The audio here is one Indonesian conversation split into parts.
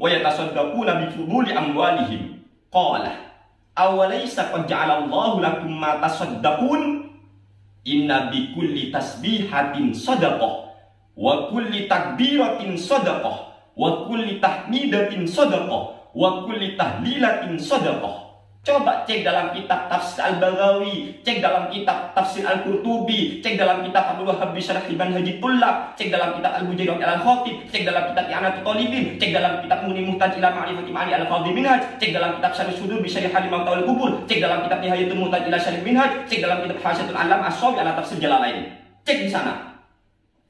wa yatasaddaquna bi fuduli amwalihim. Qala awalaysa qad ja'alallahu lakum ma tasaddaqun inna bi kulli tasbihatin shadaqah wa kulli takbiratin shadaqah wa kulli tahmidatin shadaqah wa kulli tahlilatin shadaqah. Coba cek dalam kitab Tafsir Al-Baghawi, cek dalam kitab Tafsir Al-Qurtubi, cek dalam kitab Abdul Wahhab Syarh Manhajit Thullab, cek dalam kitab Al-Bujairah Al-Khatib, cek dalam kitab I'anatul Talibin, cek dalam kitab Mughni Muhtaj ila Ma'rifati Ma'ani Al-Fadhi Minhaj, cek dalam kitab Syarh Sudur bi Syarh Halimah Tawil Kubur, cek dalam kitab Nihayatul Muhtaj ila Syarh Minhaj, cek dalam kitab Hasyatul Alam As-Sawi ala Tafsir Jalalain. Cek di sana.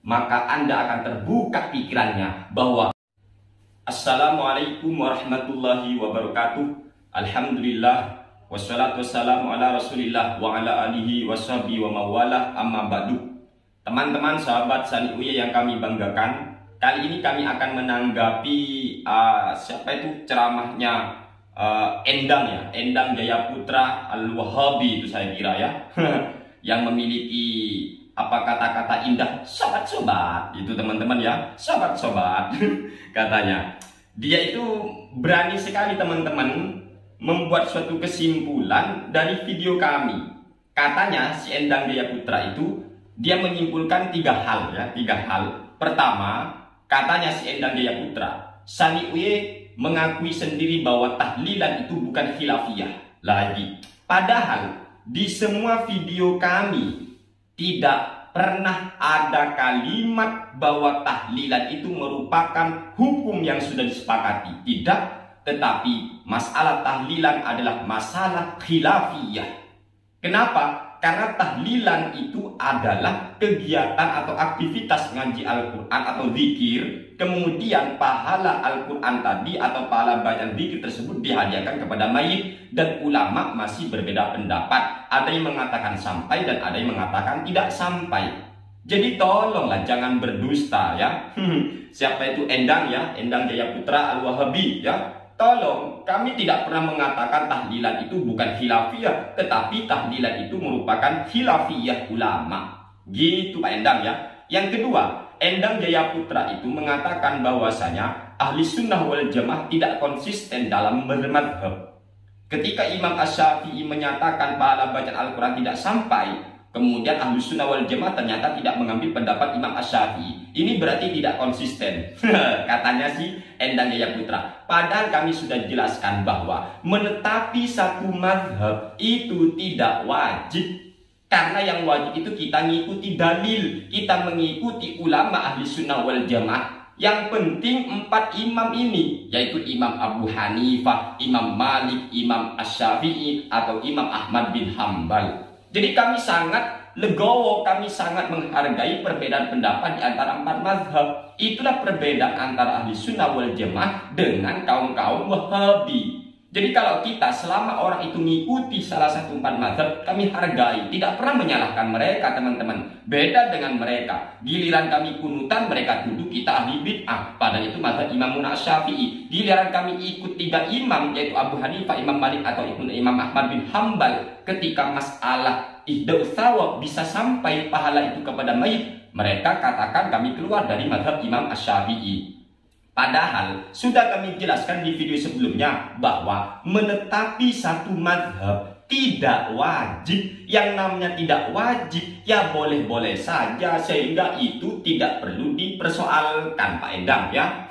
Maka Anda akan terbuka pikirannya bahwa Assalamualaikum warahmatullahi wabarakatuh. Alhamdulillah wassalatu wassalamu ala Rasulillah wa ala alihi washabihi wa mawalah, amma ba'du. Teman-teman sahabat Sani Uye yang kami banggakan, kali ini kami akan menanggapi siapa itu ceramahnya Endang ya, Endang Jayaputra Al-Wahabi itu saya kira ya. Yang memiliki apa kata-kata indah, sobat-sobat itu teman-teman ya, sobat-sobat. Katanya dia itu berani sekali teman-teman membuat suatu kesimpulan dari video kami. Katanya si Endang Jayaputra itu dia menyimpulkan tiga hal ya, tiga hal. Pertama, katanya si Endang Jayaputra, Sani Uye mengakui sendiri bahwa tahlilan itu bukan khilafiyah lagi. Padahal di semua video kami tidak pernah ada kalimat bahwa tahlilan itu merupakan hukum yang sudah disepakati. Tidak. Tetapi masalah tahlilan adalah masalah khilafiyah. Kenapa? Karena tahlilan itu adalah kegiatan atau aktivitas ngaji Al-Quran atau zikir. Kemudian pahala Al-Quran tadi atau pahala bacaan zikir tersebut dihadiahkan kepada mayit. Dan ulama masih berbeda pendapat. Ada yang mengatakan sampai dan ada yang mengatakan tidak sampai. Jadi tolonglah jangan berdusta ya. Siapa itu Endang ya, Endang Jayaputra Al-Wahabi ya. Tolong, kami tidak pernah mengatakan tahlilan itu bukan khilafiyah, tetapi tahlilan itu merupakan khilafiyah ulama. Gitu Pak Endang ya. Yang kedua, Endang Jayaputra itu mengatakan bahwasanya ahli sunnah wal jamaah tidak konsisten dalam bermadhab. Ketika Imam Asy-Syafi'i menyatakan pahala bacaan Al-Quran tidak sampai, kemudian ahli sunnah wal jamaah ternyata tidak mengambil pendapat Imam Asy-Syafi'i. Ini berarti tidak konsisten. Katanya si Endang Jayaputra. Padahal kami sudah jelaskan bahwa menetapi satu mazhab itu tidak wajib. Karena yang wajib itu kita mengikuti dalil. Kita mengikuti ulama ahli sunnah wal jamaah. Yang penting 4 imam ini, yaitu Imam Abu Hanifah, Imam Malik, Imam Asy-Syafi'i, atau Imam Ahmad bin Hambal. Jadi kami sangat legowo, kami sangat menghargai perbedaan pendapat di antara 4 mazhab. Itulah perbedaan antara ahli sunnah wal jamaah dengan kaum-kaum wahabi. Jadi kalau kita selama orang itu mengikuti salah satu 4 mazhab, kami hargai, tidak pernah menyalahkan mereka teman-teman. Beda dengan mereka, giliran kami kunutan mereka duduk kita ahli bid'ah. Padahal itu mazhab Imam Syafi'i. Giliran kami ikut 3 imam yaitu Abu Hanifah, Imam Malik atau Imam Ahmad bin Hambal, ketika masalah ihdaus tsawab bisa sampai pahala itu kepada mayit, mereka katakan kami keluar dari mazhab Imam Asy-Syafi'i. Padahal sudah kami jelaskan di video sebelumnya bahwa menetapi satu mazhab tidak wajib. Yang namanya tidak wajib ya boleh-boleh saja, sehingga itu tidak perlu dipersoalkan Pak Endang ya.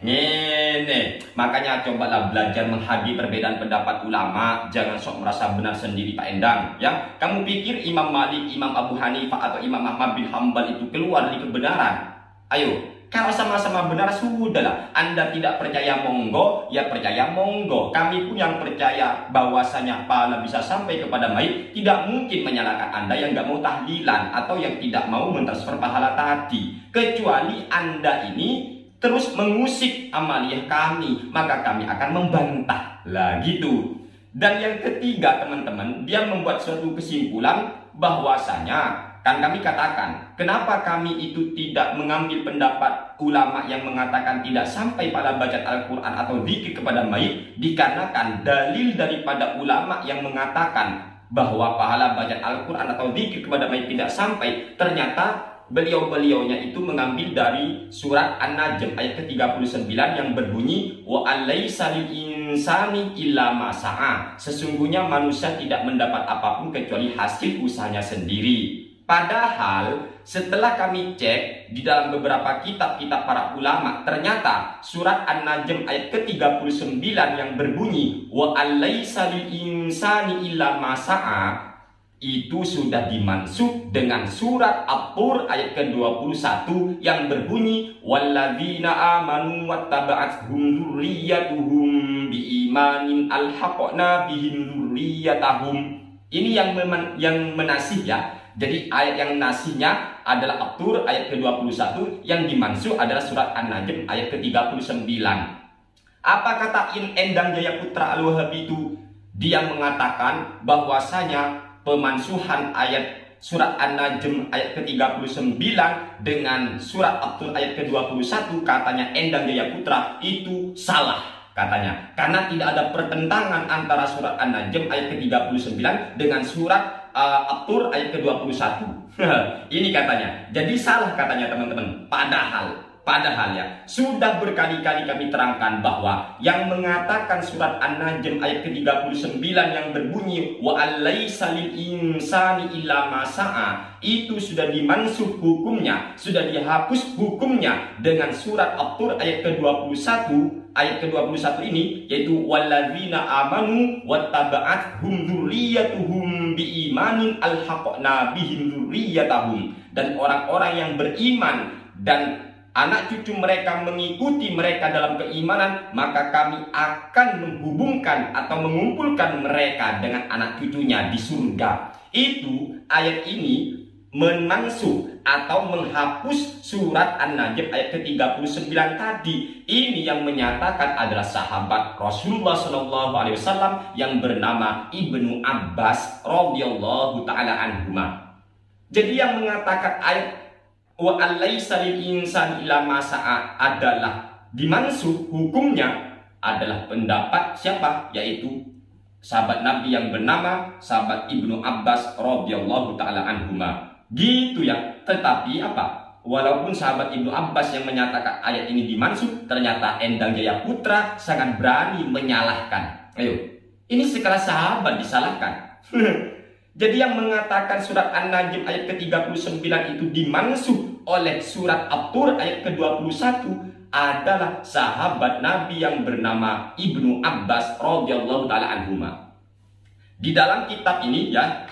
Ngene, makanya cobalah belajar menghargai perbedaan pendapat ulama, jangan sok merasa benar sendiri Pak Endang ya. Kamu pikir Imam Malik, Imam Abu Hanifah atau Imam Ahmad bin Hambal itu keluar dari kebenaran? Ayo, kalau sama-sama benar sudahlah. Anda tidak percaya monggo, ya percaya monggo. Kami pun yang percaya bahwasanya pahala bisa sampai kepada mayit, tidak mungkin menyalahkan Anda yang nggak mau tahlilan atau yang tidak mau mentransfer pahala tadi. Kecuali Anda ini terus mengusik amaliyah kami, maka kami akan membantah lah gitu. Dan yang ketiga teman-teman, dia membuat suatu kesimpulan bahwasanya, kan kami katakan, kenapa kami itu tidak mengambil pendapat ulama yang mengatakan tidak sampai pada bacaan Al-Quran atau zikir kepada mayit, dikarenakan dalil daripada ulama yang mengatakan bahwa pahala bacaan Al-Quran atau zikir kepada mayit tidak sampai, ternyata beliau-beliaunya itu mengambil dari surat An-Najm ayat ke-39 yang berbunyi wa alaysa lil insani illa ma sa'a. Sesungguhnya manusia tidak mendapat apapun kecuali hasil usahanya sendiri. Padahal setelah kami cek di dalam beberapa kitab-kitab para ulama, ternyata surat An-Najm ayat ke-39 yang berbunyi wa alaysa lil insani illa ma sa'a itu sudah dimansukh dengan surat At-Tur ayat ke-21 yang berbunyi walladzina amanu wattaba'athum dzurriyyatuhum biimanin alhaqna bihim dzurriyyatahum. Ini yang menasih ya. Jadi ayat yang nasihnya adalah At-Tur ayat ke-21, yang dimansukh adalah surat An-Najm ayat ke-39. Apa kata Endang Jaya Putra Al-Wahabi itu? Dia mengatakan bahwasanya pemansuhan ayat surat An-Najm ayat ke-39 dengan surat At-Tur ayat ke-21, katanya Endang Jaya Putra itu salah katanya, karena tidak ada pertentangan antara surat An-Najm ayat ke-39 dengan surat At-Tur ayat ke-21. Ini katanya, jadi salah katanya teman-teman. Padahal ya, sudah berkali-kali kami terangkan bahwa yang mengatakan surat An-Najm ayat ke-39 yang berbunyi wa alaysa lil insani illa ma sa'a itu sudah dimansukh hukumnya, sudah dihapus hukumnya dengan surat At-Tur ayat ke-21. Ayat ke-21 ini yaitu walladzina amanu wattaba'athum dzurriyyatuhum biimanin alhaqna bihim dzurriyyatahum. Dan orang-orang yang beriman dan anak cucu mereka mengikuti mereka dalam keimanan, maka kami akan menghubungkan atau mengumpulkan mereka dengan anak cucunya di surga. Itu ayat ini menansukh atau menghapus surat An-Najm ayat ke-39 tadi. Ini yang menyatakan adalah sahabat Rasulullah SAW yang bernama Ibnu Abbas radhiyallahu taala anhuma. Jadi yang mengatakan ayat wa alaysa lil insani illa ma sa'a adalah dimansukh hukumnya adalah pendapat siapa? Yaitu sahabat Nabi yang bernama sahabat Ibnu Abbas radhiyallahu taala anhuma. Gitu ya. Tetapi apa? Walaupun sahabat Ibnu Abbas yang menyatakan ayat ini dimansukh, ternyata Endang Jaya Putra sangat berani menyalahkan. Ayo, ini sekelas sahabat disalahkan. Jadi yang mengatakan surat An-Najm ayat ke-39 itu dimansukh oleh surat At-Tur ayat ke-21 adalah sahabat Nabi yang bernama Ibnu Abbas radhiyallahu taala anhuma. Di dalam kitab ini ya,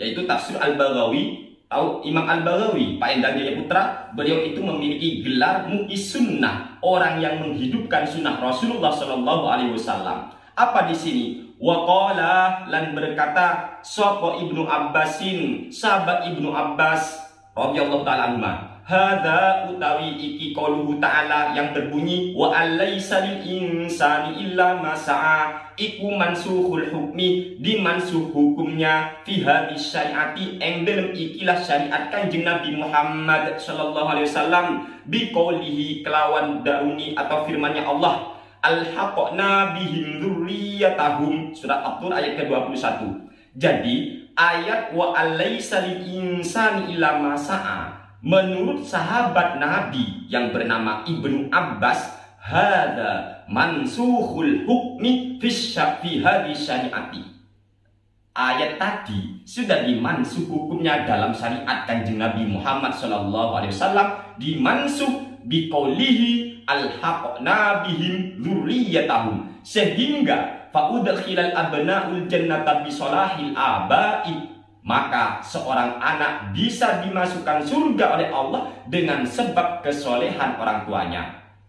yaitu Tafsir Al-Baghawi. Tahu Imam Al-Baghawi, Pak Endang Jaya Putra, beliau itu memiliki gelar Mu'is Sunnah, orang yang menghidupkan sunnah Rasulullah Shallallahu Alaihi Wasallam. Apa di sini? Waqala lan berkata sapa Ibnu Abbasin, sahabat Ibnu Abbas radhiyallahu taala anhu. Hadza utawi iki qauluhu ta'ala yang berbunyi wa alaysa lil insani illa ma sa'a iku mansukhul hukmi, dimansukh hukumnya fi hadis syariati ing dalem ikilah syariat Kanjeng Nabi Muhammad sallallahu alaihi wasallam bi qaulihi kelawan dauni atau firman-Nya Allah alhaqna bihim dzurriyyatahum, surat At-Tur ayat ke-21. Jadi ayat wa alaysa lil insani illa ma sa'a menurut sahabat Nabi yang bernama Ibnu Abbas, hada mansukhul hukmi fi hadis syariati. Ayat tadi sudah dimansukh hukumnya dalam syariat Kanjeng Nabi Muhammad sallallahu alaihi wasallam, dimansukh biqaulihi alhaqna bihim dzurriyyatahum, sehingga faudkhilal abnaul jannata bisolahil abai, maka seorang anak bisa dimasukkan surga oleh Allah dengan sebab kesolehan orang tuanya.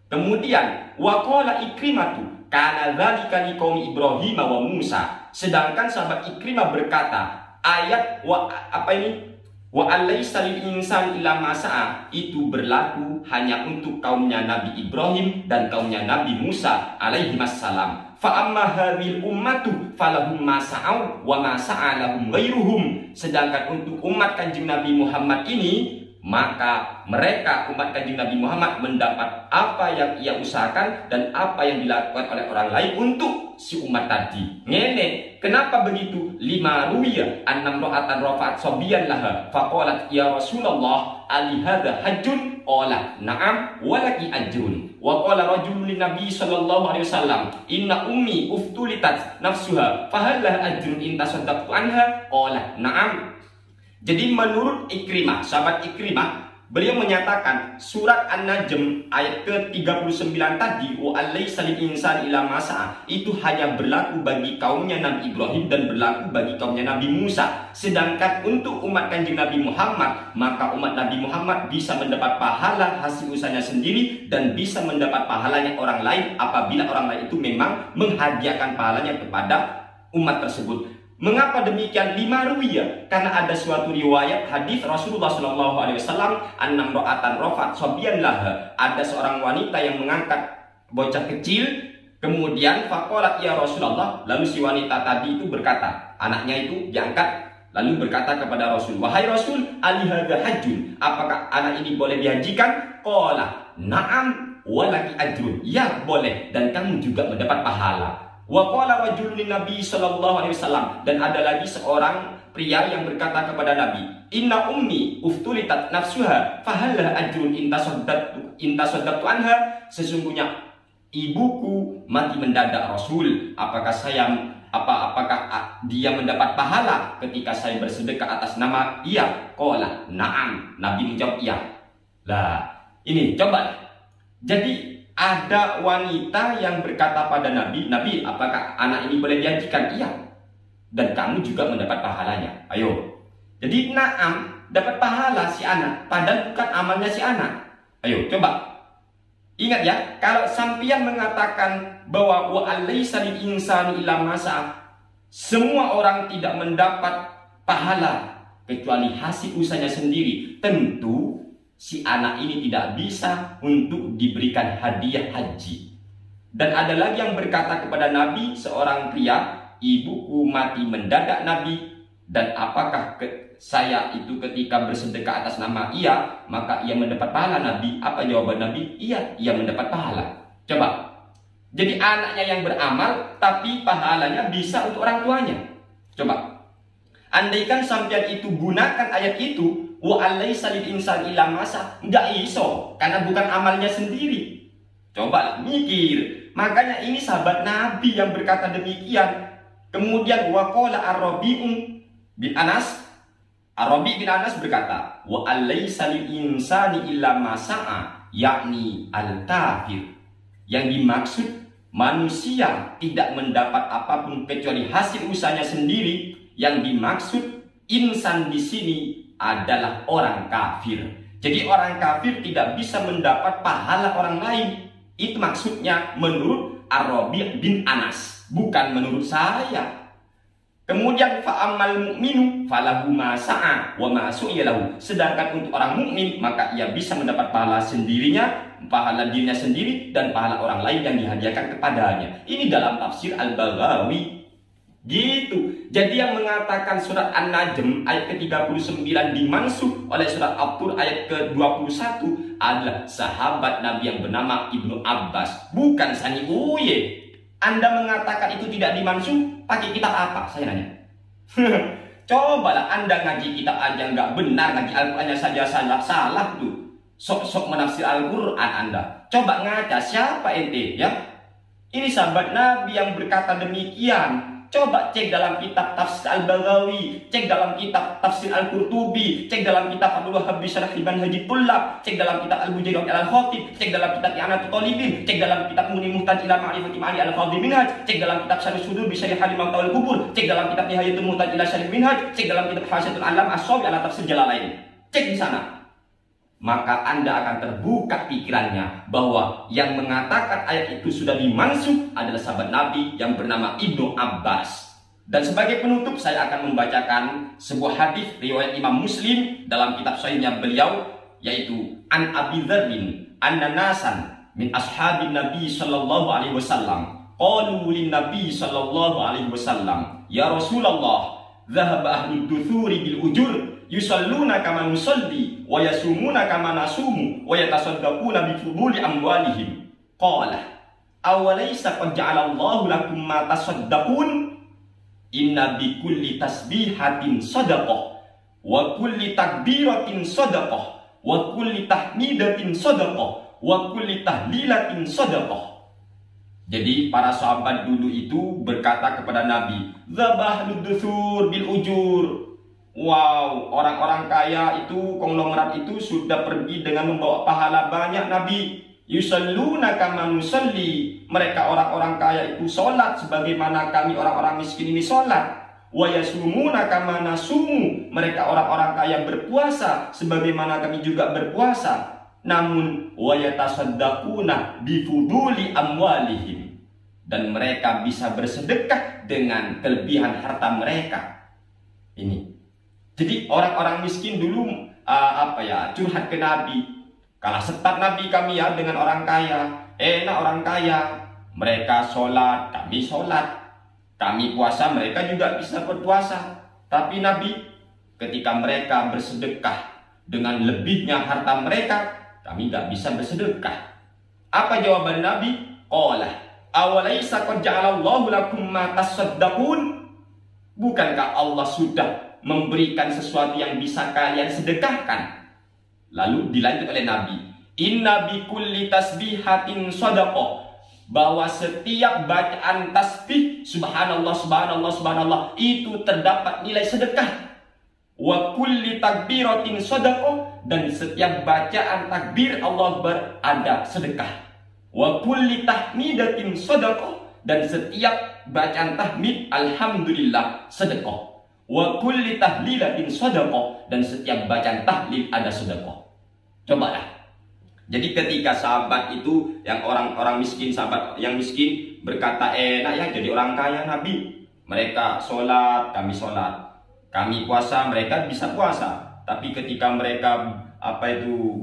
Kemudian waqala Ikrimatu kana dzalika liqaumi Ibrahim wa Musa, sedangkan sahabat Ikrimah berkata ayat wa alaysa lil insani illa ma sa'a itu berlaku hanya untuk kaumnya Nabi Ibrahim dan kaumnya Nabi Musa alaihi wassalam. Fa amma hadhil ummatu falahum ma sa'au wa ma sa'a lahum ghairuhum, sedangkan untuk umat Kanjeng Nabi Muhammad ini maka mereka umat Kanjeng Nabi Muhammad mendapat apa yang ia usahakan dan apa yang dilakukan oleh orang lain untuk si umat tadi. Ngene, kenapa begitu? Lima ruwiya annam ra'atan rafa'at sabiyan laha faqalat ya Rasulullah ali hadza hajjun qala na'am walaki ajrun wa qala rajulun lin nabi sallallahu alaihi wasallam inna ummi uftulitat nafsuha fahal laha ajrun in tasaddaqtu anha qala na'am. Jadi menurut Ikrimah, sahabat Ikrimah, beliau menyatakan surat An-Najm ayat ke-39 tadi, wa alaysa lil insani illa ma sa'a, itu hanya berlaku bagi kaumnya Nabi Ibrahim dan berlaku bagi kaumnya Nabi Musa. Sedangkan untuk umat Kanjeng Nabi Muhammad, maka umat Nabi Muhammad bisa mendapat pahala hasil usahanya sendiri dan bisa mendapat pahalanya orang lain apabila orang lain itu memang menghadiahkan pahalanya kepada umat tersebut. Mengapa demikian? Lima ruwiyah, karena ada suatu riwayat hadis Rasulullah Shallallahu Alaihi Wasallam annam ra'atan rafa'at sabiyan laha, ada seorang wanita yang mengangkat bocah kecil, kemudian faqalat ya Rasulullah, lalu si wanita tadi itu berkata, anaknya itu diangkat, lalu berkata kepada Rasul, wahai Rasul, ali hadza hajjun, apakah anak ini boleh dihajikan? Qala na'am walaki ajrun, ya boleh dan kamu juga mendapat pahala. Wa qala rajulun lin nabi sallallahu alaihi wasallam, dan ada lagi seorang pria yang berkata kepada Nabi, inna ummi uftulitat nafsuha fahallah ajrun in tasaddaqtu anha, sesungguhnya ibuku mati mendadak Rasul, apakah dia mendapat pahala ketika saya bersedekah atas nama ia? Qala na'am, Nabi menjawab iya. Lah ini coba, jadi ada wanita yang berkata pada Nabi, Nabi, apakah anak ini boleh dihajikan? Iya. Dan kamu juga mendapat pahalanya. Ayo. Jadi na'am, dapat pahala si anak, padahal bukan amalnya si anak. Ayo, coba. Ingat ya, kalau sampeyan mengatakan bahwa wa alaysa lil insani illa ma sa'a, semua orang tidak mendapat pahala kecuali hasil usahanya sendiri. Tentu si anak ini tidak bisa untuk diberikan hadiah haji. Dan ada lagi yang berkata kepada Nabi, seorang pria, ibuku mati mendadak Nabi, dan apakah saya itu ketika bersedekah atas nama ia, maka ia mendapat pahala Nabi? Apa jawaban Nabi? Iya, ia mendapat pahala. Coba. Jadi anaknya yang beramal, tapi pahalanya bisa untuk orang tuanya. Coba. Andaikan sampean itu gunakan ayat itu, wa alaysa lil insani illa ma sa'a, enggak iso, karena bukan amalnya sendiri. Coba mikir. Makanya ini sahabat Nabi yang berkata demikian. Kemudian wa qala Ar-Rabi' bin Anas, Ar-Rabi' bin Anas berkata, wa alaysa lil insani illa ma sa'a, yakni al-kafir. Yang dimaksud manusia tidak mendapat apapun kecuali hasil usahanya sendiri. Yang dimaksud insan di sini adalah orang kafir. Jadi orang kafir tidak bisa mendapat pahala orang lain. Itu maksudnya menurut Ar-Rabi' bin Anas, bukan menurut saya. Kemudian fa'amal mu'minu falahu ma sa'a wa ma su'iya lahu. Sedangkan untuk orang mukmin maka ia bisa mendapat pahala sendirinya, pahala dirinya sendiri dan pahala orang lain yang dihadiahkan kepadanya. Ini dalam tafsir Al-Baghawi. Gitu. Jadi yang mengatakan surat An-Najm ayat ke-39 dimansuh oleh surat At-Tur ayat ke-21 adalah sahabat Nabi yang bernama Ibnu Abbas, bukan Sani Uye. Anda mengatakan itu tidak dimansuh, pakai kitab apa? Saya nanya. Cobalah Anda ngaji kitab aja nggak benar, ngaji Al-Qur'annya saja salah tuh. Sok-sok menafsir Al-Qur'an Anda. Coba ngaca siapa ente ya? Ini sahabat Nabi yang berkata demikian. Coba cek dalam kitab Tafsir Al-Baghawi, cek dalam kitab Tafsir Al-Qurtubi, cek dalam kitab Abdul Wahhab Syarah Ibn Haji Tullab, cek dalam kitab Al-Bujairah Al-Khatib, cek dalam kitab I'anatul Talibin, cek dalam kitab Mughni Muhtaj ila Ma'rifati Ma'ani Al-Fadhi Minhaj, cek dalam kitab Syarh Sudur bi Syarih Halimah Tawal Kubur, cek dalam kitab Nihayatul Muhtaj ila Syarih Minhaj, cek dalam kitab Hasyatul Alam As-Sawi ala Tafsir Jalalain. Cek di sana. Maka Anda akan terbuka pikirannya bahwa yang mengatakan ayat itu sudah dimansuh adalah sahabat Nabi yang bernama Ibnu Abbas. Dan sebagai penutup saya akan membacakan sebuah hadis riwayat Imam Muslim dalam kitab sahihnya beliau, yaitu An Abi Dzarrin anna nasan min ashabin Nabi sallallahu alaihi wasallam qalu lin Nabi sallallahu alaihi wasallam, ya Rasulullah, dhahaba ahlud duthuri bil ujur yusalluna kama nusalli wa yasumuna kama nasumu wa yatasaddaquna bi fuduli amwalihim. Qala awalaysa qad ja'ala Allahu lakum ma tasaddaqun inna bi kulli tasbihatin shadaqah wa kulli takbiratin shadaqah wa kulli tahmidatin shadaqah wa kulli tahlilatin shadaqah. Jadi para sahabat dulu itu berkata kepada Nabi, "Zabahud duthur bil ujur." Wow, orang-orang kaya itu, konglomerat itu sudah pergi dengan membawa pahala banyak, Nabi. Yusalluna kama nusalli. Mereka orang-orang kaya itu sholat sebagaimana kami orang-orang miskin ini sholat. Wa yasumuna kama nasumu. Mereka orang-orang kaya berpuasa sebagaimana kami juga berpuasa. Namun wa yatasaddaquna bifuduli amwalihim. Dan mereka bisa bersedekah dengan kelebihan harta mereka. Ini. Jadi orang-orang miskin dulu curhat ke Nabi. Kalah setat Nabi kami ya dengan orang kaya. Enak orang kaya. Mereka sholat, kami sholat. Kami puasa, mereka juga bisa berpuasa. Tapi Nabi, ketika mereka bersedekah dengan lebihnya harta mereka, kami gak bisa bersedekah. Apa jawaban Nabi? Qala awalaysa qad ja'alallahu lakum ma tasaddaqun. Bukankah Allah sudah memberikan sesuatu yang bisa kalian sedekahkan? Lalu dilanjut oleh Nabi, inna bi kulli tasbihatin shadaqah. Bahwa setiap bacaan tasbih subhanallah subhanallah subhanallah itu terdapat nilai sedekah. Wa kulli takbiratin shadaqah. Dan setiap bacaan takbir Allah berada sedekah. Wa kulli tahmidatin shadaqah. Dan setiap bacaan tahmid alhamdulillah sedekah. Wa kulli tahlilatin shadaqah. Dan setiap bacaan tahlil ada sedekah. Cobalah. Jadi ketika sahabat itu yang orang-orang miskin, sahabat yang miskin berkata, enak ya jadi orang kaya Nabi. Mereka sholat, kami sholat. Kami puasa, mereka bisa puasa. Tapi ketika mereka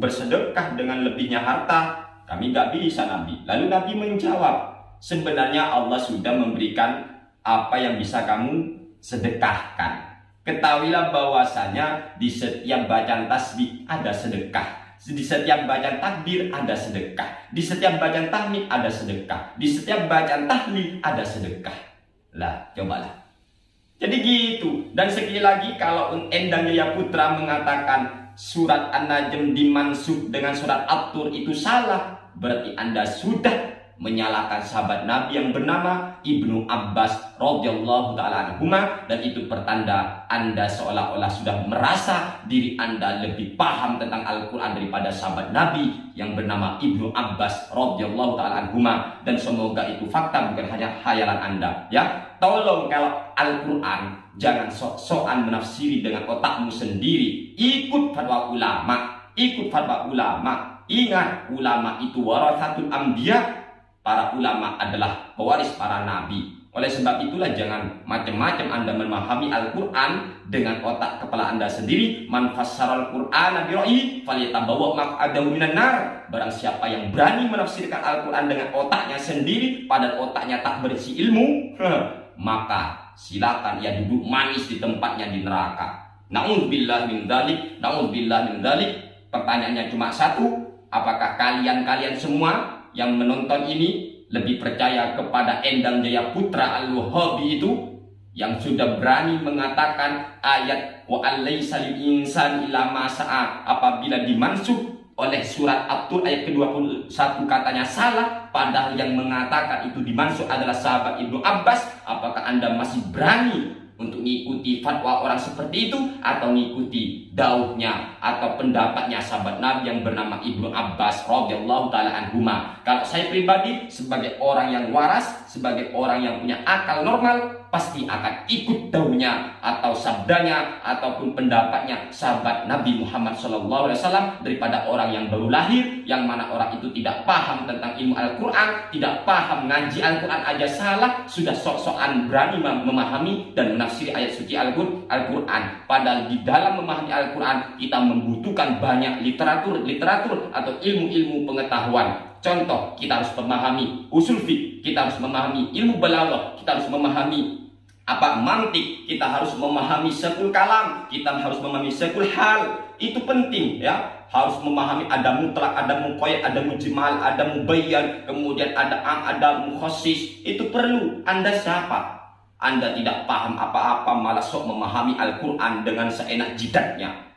bersedekah dengan lebihnya harta, kami gak bisa Nabi. Lalu Nabi menjawab, sebenarnya Allah sudah memberikan apa yang bisa kamu sedekahkan. Ketahuilah bahwasanya di setiap bacaan tasbih ada sedekah. Di setiap bacaan takbir ada sedekah. Di setiap bacaan tahmid ada sedekah. Di setiap bacaan tahlil ada sedekah. Lah, cobalah. Jadi gitu. Dan sekali lagi kalau Endang Jaya Putra mengatakan surat An-Najm dimansub dengan surat At-Tur itu salah, berarti Anda sudah menyalahkan sahabat Nabi yang bernama Ibnu Abbas radhiyallahu taala anhuma, dan itu pertanda Anda seolah-olah sudah merasa diri Anda lebih paham tentang Al-Qur'an daripada sahabat Nabi yang bernama Ibnu Abbas radhiyallahu taala anhuma. Dan semoga itu fakta, bukan hanya khayalan Anda ya. Tolong kalau Al-Qur'an jangan sok-sokan menafsiri dengan otakmu sendiri. Ikut fatwa ulama, ikut fatwa ulama. Ingat, ulama itu warathatul anbiya. Para ulama adalah pewaris para nabi. Oleh sebab itulah jangan macam-macam Anda memahami Al-Quran dengan otak kepala Anda sendiri. Man fassaral Qur'ana bi ra'yi falyatabawwa maq'adahu minan nar. Barang siapa yang berani menafsirkan Al-Quran dengan otaknya sendiri, padahal otaknya tak berisi ilmu, maka silakan ia duduk manis di tempatnya di neraka. Na'udzubillah min dzalik, na'udzubillah min dzalik. Pertanyaannya cuma satu, apakah kalian semua yang menonton ini lebih percaya kepada Endang Jaya Putra Al-Wahabi itu yang sudah berani mengatakan ayat wa alaysa lil insani illa ma sa'a apabila dimansub oleh surat At-Tur ayat ke-21 katanya salah, padahal yang mengatakan itu dimansub adalah sahabat Ibnu Abbas? Apakah Anda masih berani untuk mengikuti fatwa orang seperti itu, atau mengikuti dauhnya atau pendapatnya sahabat Nabi yang bernama Ibnu Abbas radhiyallahu taala anhuma? Kalau saya pribadi sebagai orang yang waras, sebagai orang yang punya akal normal, pasti akan ikut dauhnya atau sabdanya ataupun pendapatnya sahabat Nabi Muhammad SAW daripada orang yang baru lahir, yang mana orang itu tidak paham tentang ilmu Al-Quran, tidak paham ngaji Al-Quran aja salah, sudah sok-sokan berani memahami dan menafsiri ayat suci Al-Quran. Padahal di dalam memahami Al-Quran kita membutuhkan banyak literatur atau ilmu-ilmu pengetahuan. Contoh, kita harus memahami usul fiqh, kita harus memahami ilmu balaghah, kita harus memahami Apa mantik, kita harus memahami sekul kalam, kita harus memahami sekul hal. Itu penting ya. Harus memahami ada mutlak, ada muqayyad, ada mujmal, ada mubayyan, kemudian ada am, ada mukhasis. Itu perlu. Anda siapa? Anda tidak paham apa-apa, malah sok memahami Al-Quran dengan seenak jidatnya.